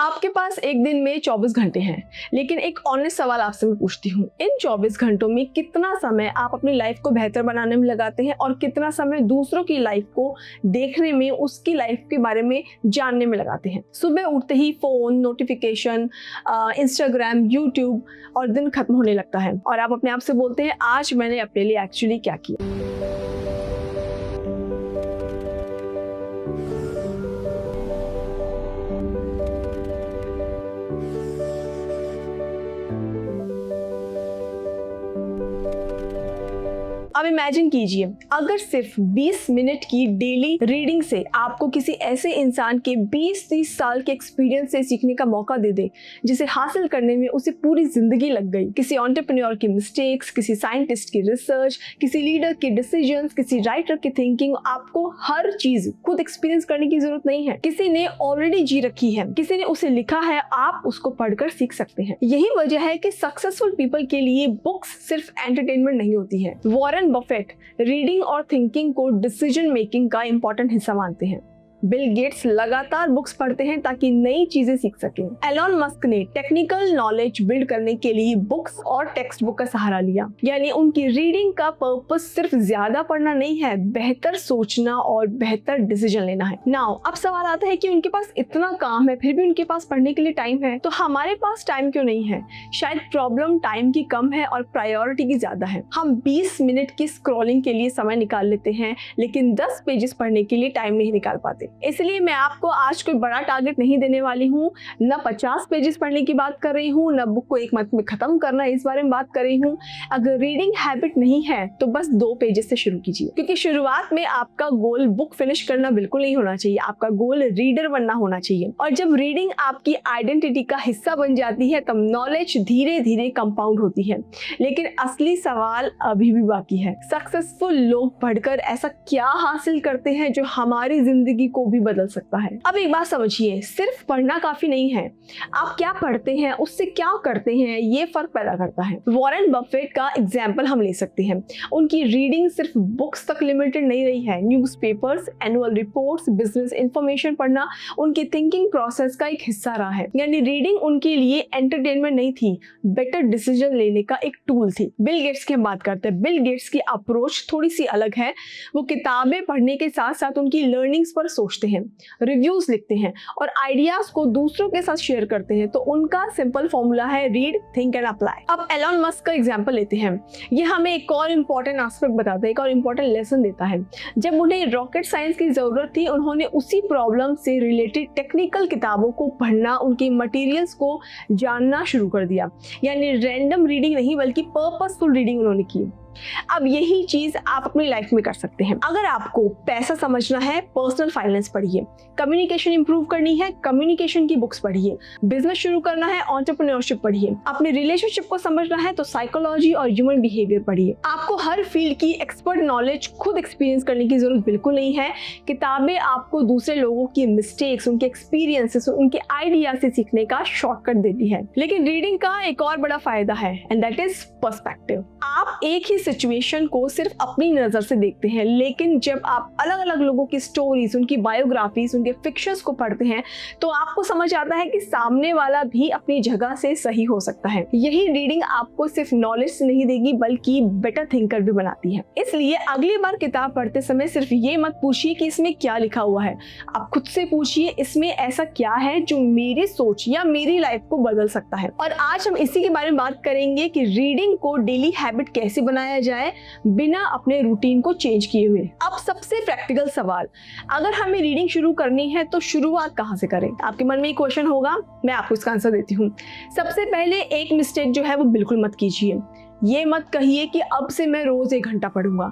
आपके पास एक दिन में 24 घंटे हैं, लेकिन एक ऑनेस्ट सवाल आपसे मैं पूछती हूँ, इन 24 घंटों में कितना समय आप अपनी लाइफ को बेहतर बनाने में लगाते हैं और कितना समय दूसरों की लाइफ को देखने में, उसकी लाइफ के बारे में जानने में लगाते हैं। सुबह उठते ही फोन, नोटिफिकेशन, इंस्टाग्राम, यूट्यूब और दिन खत्म होने लगता है और आप अपने आप से बोलते हैं आज मैंने अपने लिए एक्चुअली क्या किया। अब इमेजिन कीजिए, अगर सिर्फ 20 मिनट की डेली रीडिंग से आपको किसी ऐसे इंसान के 20-30 साल के एक्सपीरियंस से सीखने का मौका दे दे जिसे हासिल करने में उसे पूरी जिंदगी लग गई। किसी एंटरप्रेन्योर की मिस्टेक्स, किसी साइंटिस्ट की रिसर्च, किसी लीडर के डिसीजंस, किसी राइटर की थिंकिंग, आपको हर चीज खुद एक्सपीरियंस करने की जरूरत नहीं है। किसी ने ऑलरेडी जी रखी है, किसी ने उसे लिखा है, आप उसको पढ़कर सीख सकते हैं। यही वजह है कि सक्सेसफुल पीपल के लिए बुक्स सिर्फ एंटरटेनमेंट नहीं होती है। वॉरेन बफेट रीडिंग और थिंकिंग को डिसीजन मेकिंग का इंपॉर्टेंट हिस्सा मानते हैं। बिल गेट्स लगातार बुक्स पढ़ते हैं ताकि नई चीजें सीख सकें। एलॉन मस्क ने टेक्निकल नॉलेज बिल्ड करने के लिए बुक्स और टेक्स्ट बुक का सहारा लिया। यानी उनकी रीडिंग का पर्पस सिर्फ ज्यादा पढ़ना नहीं है, बेहतर सोचना और बेहतर डिसीजन लेना है। नाउ अब सवाल आता है कि उनके पास इतना काम है फिर भी उनके पास पढ़ने के लिए टाइम है, तो हमारे पास टाइम क्यों नहीं है? शायद प्रॉब्लम टाइम की कम है और प्रायोरिटी की ज्यादा है। हम 20 मिनट की स्क्रॉलिंग के लिए समय निकाल लेते हैं, लेकिन 10 पेजेस पढ़ने के लिए टाइम नहीं निकाल पाते। इसलिए मैं आपको आज कोई बड़ा टारगेट नहीं देने वाली हूँ, न 50 पेजेस पढ़ने की बात कर रही हूँ, न बुक को एक मंथ में खत्म करना इस बारे में बात कर रही हूँ। अगर रीडिंग हैबिट नहीं है तो बस 2 पेजेस से शुरू कीजिए, क्योंकि शुरुआत में आपका गोल बुक फिनिश करना बिल्कुल नहीं होना चाहिए, आपका गोल रीडर बनना होना चाहिए। और जब रीडिंग आपकी आइडेंटिटी का हिस्सा बन जाती है तब नॉलेज धीरे धीरे कंपाउंड होती है। लेकिन असली सवाल अभी भी बाकी है, सक्सेसफुल लोग पढ़कर ऐसा क्या हासिल करते हैं जो हमारी जिंदगी को भी बदल सकता है। अब एक बात समझिए, सिर्फ पढ़ना काफी नहीं है, आप क्या पढ़ते हैं उससे क्या करते हैं ये फर्क पैदा करता है। वॉरेन बफेट का एग्जाम्पल हम ले सकते हैं। उनकी रीडिंग सिर्फ बुक्स तक लिमिटेड नहीं रही है। Newspapers, annual reports, business information पढ़ना उनकी थिंकिंग प्रोसेस का एक हिस्सा रहा है। यानी रीडिंग उनके लिए एंटरटेनमेंट नहीं थी, बेटर डिसीजन लेने का एक टूल थी। बिल गेट्स की हम बात करते हैं। बिल गेट्स की अप्रोच थोड़ी सी अलग है। वो किताबें पढ़ने के साथ साथ उनकी लर्निंग्स पर सोचते हैं, रिव्यूज लिखते हैं और आइडियाज को दूसरों के साथ शेयर करते हैं। तो उनका सिंपल फॉर्मूला है रीड, थिंक एंड अप्लाई। अब एलॉन मस्क का एग्जांपल लेते हैं। ये हमें एक और इंपॉर्टेंट एस्पेक्ट बताता है, एक और इंपॉर्टेंट लेसन देता है। जब उन्हें रॉकेट साइंस की जरूरत थी, उन्होंने उसी प्रॉब्लम से रिलेटेड टेक्निकल किताबों को पढ़ना, उनके मटेरियल्स को जानना शुरू कर दिया। यानी रैंडम रीडिंग नहीं बल्कि पर्पसफुल रीडिंग उन्होंने की। अब यही चीज आप अपनी लाइफ में कर सकते हैं। अगर आपको पैसा समझना है, पर्सनल फाइनेंस पढ़िए। कम्युनिकेशन इंप्रूव करनी है, कम्युनिकेशन की बुक्स पढ़िए। बिजनेस शुरू करना है, एंटरप्रेन्योरशिप पढ़िए। अपने रिलेशनशिप को समझना है तो साइकोलॉजी और ह्यूमन बिहेवियर पढ़िए। आपको हर फील्ड की एक्सपर्ट नॉलेज खुद एक्सपीरियंस करने की जरूरत बिल्कुल नहीं है। किताबें आपको दूसरे लोगों की मिस्टेक्स, उनके एक्सपीरियंसेस, उनके आइडिया से सीखने का शॉर्टकट देती है। लेकिन रीडिंग का एक और बड़ा फायदा है, एंड दैट इज पर्सपेक्टिव। आप एक ही सिचुएशन को सिर्फ अपनी नजर से देखते हैं, लेकिन जब आप अलग अलग लोगों की स्टोरीज, उनकी बायोग्राफीज, उनके फिक्शंस को पढ़ते हैं तो आपको समझ आता है कि सामने वाला भी अपनी जगह से सही हो सकता है। यही रीडिंग आपको सिर्फ नॉलेज से नहीं देगी बल्कि बेटर थिंकर भी बनाती है। इसलिए अगली बार किताब पढ़ते समय सिर्फ ये मत पूछिए कि इसमें क्या लिखा हुआ है, आप खुद से पूछिए इसमें ऐसा क्या है जो मेरी सोच या मेरी लाइफ को बदल सकता है। और आज हम इसी के बारे में बात करेंगे कि रीडिंग को डेली हैबिट कैसे बनाया जाए बिना अपने रूटीन को चेंज किए हुए। अब सबसे प्रैक्टिकल सवाल, अगर हमें रीडिंग शुरू करनी है तो शुरुआत कहां से करें? आपके मन में एक क्वेश्चन होगा, मैं आपको इसका आंसर देती हूँ। सबसे पहले एक मिस्टेक जो है वो बिल्कुल मत कीजिए। ये मत कहिए कि अब से मैं रोज 1 घंटा पढ़ूंगा।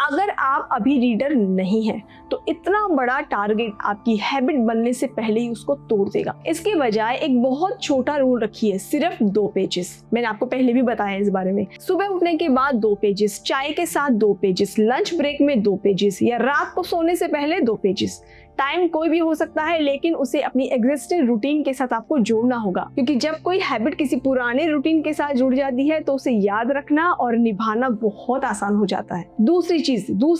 अगर आप अभी रीडर नहीं हैं तो इतना बड़ा टारगेट आपकी हैबिट बनने से पहले ही उसको तोड़ देगा। इसके बजाय एक बहुत छोटा रूल रखिए, सिर्फ 2 पेजेस। मैंने आपको पहले भी बताया इस बारे में। सुबह उठने के बाद 2 पेजेस, चाय के साथ 2 पेजेस, लंच ब्रेक में 2 पेजेस या रात को सोने से पहले 2 पेजेस। टाइम कोई भी हो सकता है, लेकिन उसे अपनी एग्जिस्टिंग रूटीन के साथ आपको जोड़ना होगा, क्योंकि जब कोई हैबिट किसी पुराने रूटीन के साथ जुड़ जाती है तो उसे याद रखना और निभाना बहुत आसान हो जाता है। दूसरी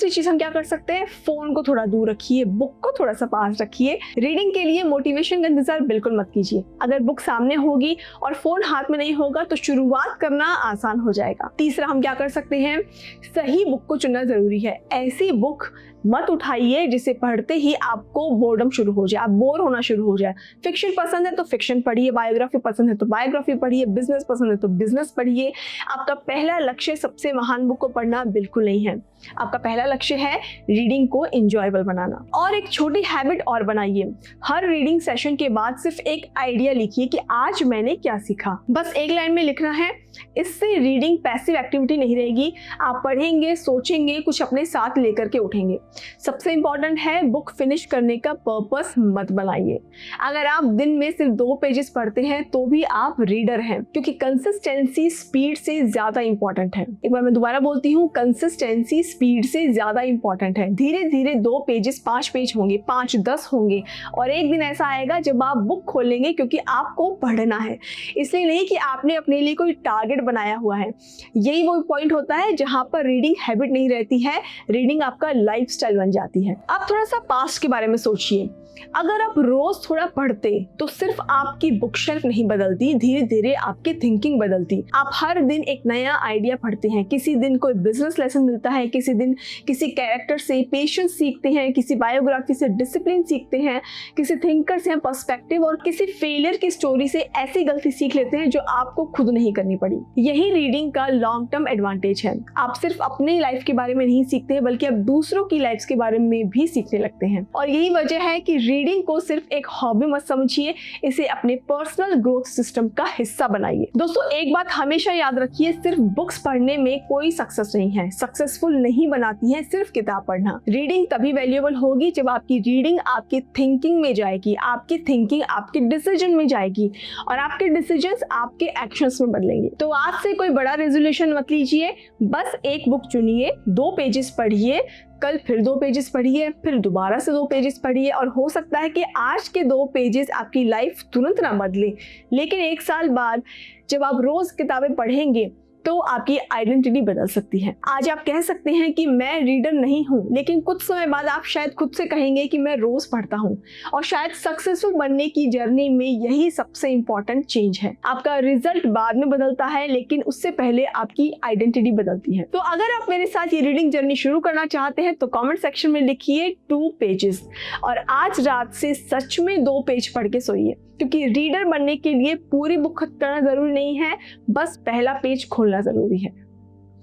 चीज हम क्या कर सकते हैं, फोन को थोड़ा दूर रखिए, बुक को थोड़ा सा पास रखिए। रीडिंग के लिए मोटिवेशन का इंतजार बिल्कुल मत कीजिए। अगर बुक सामने होगी और फोन हाथ में नहीं होगा तो शुरुआत करना आसान हो जाएगा। तीसरा हम क्या कर सकते हैं, सही बुक को चुनना जरूरी है। ऐसी बुक मत उठाइए जिसे पढ़ते ही आपको बोर्डम शुरू हो जाए, आप बोर होना शुरू हो जाए। फिक्शन पसंद है तो फिक्शन पढ़िए, बायोग्राफी पसंद है तो बायोग्राफी पढ़िए, बिजनेस पसंद है तो बिजनेस पढ़िए। आपका पहला लक्ष्य सबसे महान बुक को पढ़ना बिल्कुल नहीं है। आपका पहला लक्ष्य है रीडिंग को एंजॉयबल बनाना। और एक छोटी हैबिट और बनाइए, हर रीडिंग सेशन के बाद सिर्फ एक आइडिया लिखिए कि आज मैंने क्या सीखा। बस एक लाइन में लिखना है। इससे रीडिंग पैसिव एक्टिविटी नहीं रहेगी, आप पढ़ेंगे, सोचेंगे, कुछ अपने साथ लेकर के उठेंगे। सबसे इंपॉर्टेंट है, बुक फिनिश करने का पर्पस मत बनाइए। अगर आप दिन में सिर्फ 2 पेजेस पढ़ते हैं तो भी आप रीडर हैं, क्योंकि कंसिस्टेंसी स्पीड से ज्यादा इंपॉर्टेंट है। एक बार मैं दोबारा बोलती हूँ, कंसिस्टेंसी स्पीड से ज्यादा इंपॉर्टेंट है। धीरे धीरे 2 पेजेस 5 पेज होंगे, 5 10 होंगे, और एक दिन ऐसा आएगा जब आप बुक खोलेंगे, क्योंकि आपको पढ़ना है, इसलिए नहीं कि आपने अपने लिए कोई टारगेट बनाया हुआ है। यही वो पॉइंट होता है जहां पर रीडिंग हैबिट नहीं रहती है, रीडिंग आपका लाइफस्टाइल बन जाती है। अब थोड़ा सा पास्ट के बारे में सोचिए। अगर आप रोज थोड़ा पढ़ते तो सिर्फ आपकी बुक शेल्फ नहीं बदलती, धीरे धीरे आपकी थिंकिंग बदलती। आप हर दिन एक नया आइडिया पढ़ते हैं, किसी दिन कोई बिजनेस लेसन मिलता है, किसी दिन किसी कैरेक्टर से पेशेंस सीखते हैं, किसी बायोग्राफी से डिसिप्लिन सीखते हैं, किसी थिंकर से पर्सपेक्टिव, और किसी फेलियर की स्टोरी से ऐसी गलती सीख लेते हैं जो आपको खुद नहीं करनी पड़ी। यही रीडिंग का लॉन्ग टर्म एडवांटेज है। आप सिर्फ अपनी लाइफ के बारे में नहीं सीखते हैं, बल्कि आप दूसरों की लाइफ के बारे में भी सीखने लगते हैं। और यही वजह है कि रीडिंग को सिर्फ एक हॉबी मत समझिए, इसे अपने पर्सनल ग्रोथ सिस्टम का हिस्सा बनाइए। दोस्तों, एक बात हमेशा याद रखिए, सिर्फ बुक्स पढ़ने में कोई सक्सेस नहीं है। सक्सेसफुल नहीं बनाती है सिर्फ किताब पढ़ना। रीडिंग तभी वैल्यूएबल होगी जब आपकी रीडिंग आपकी थिंकिंग में जाएगी, आपकी थिंकिंग आपके डिसीजन में जाएगी, और आपके डिसीजंस आपके एक्शंस में बदलेंगे। तो आज से कोई बड़ा रेजोल्यूशन मत लीजिए, बस एक बुक चुनिए, 2 पेजेस पढ़िए, कल फिर 2 पेजेस पढ़िए, फिर दोबारा से 2 पेजेस पढ़िए, और हो सकता है कि आज के 2 पेजेस आपकी लाइफ तुरंत ना बदले, लेकिन 1 साल बाद जब आप रोज किताबें पढ़ेंगे तो आपकी आइडेंटिटी बदल सकती है। आज आप कह सकते हैं कि मैं रीडर नहीं हूँ, लेकिन कुछ समय बाद आप शायद खुद से कहेंगे कि मैं रोज पढ़ता हूँ। और शायद सक्सेसफुल बनने की जर्नी में यही सबसे इंपॉर्टेंट चेंज है। आपका रिजल्ट बाद में बदलता है, लेकिन उससे पहले आपकी आइडेंटिटी बदलती है। तो अगर आप मेरे साथ ये रीडिंग जर्नी शुरू करना चाहते हैं तो कॉमेंट सेक्शन में लिखिए 2 पेजेस, और आज रात से सच में 2 पेज पढ़ के सोइए, क्योंकि रीडर बनने के लिए पूरी बुक खत्म करना जरूरी नहीं है, बस पहला पेज खोलना जरूरी है।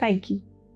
Thank you.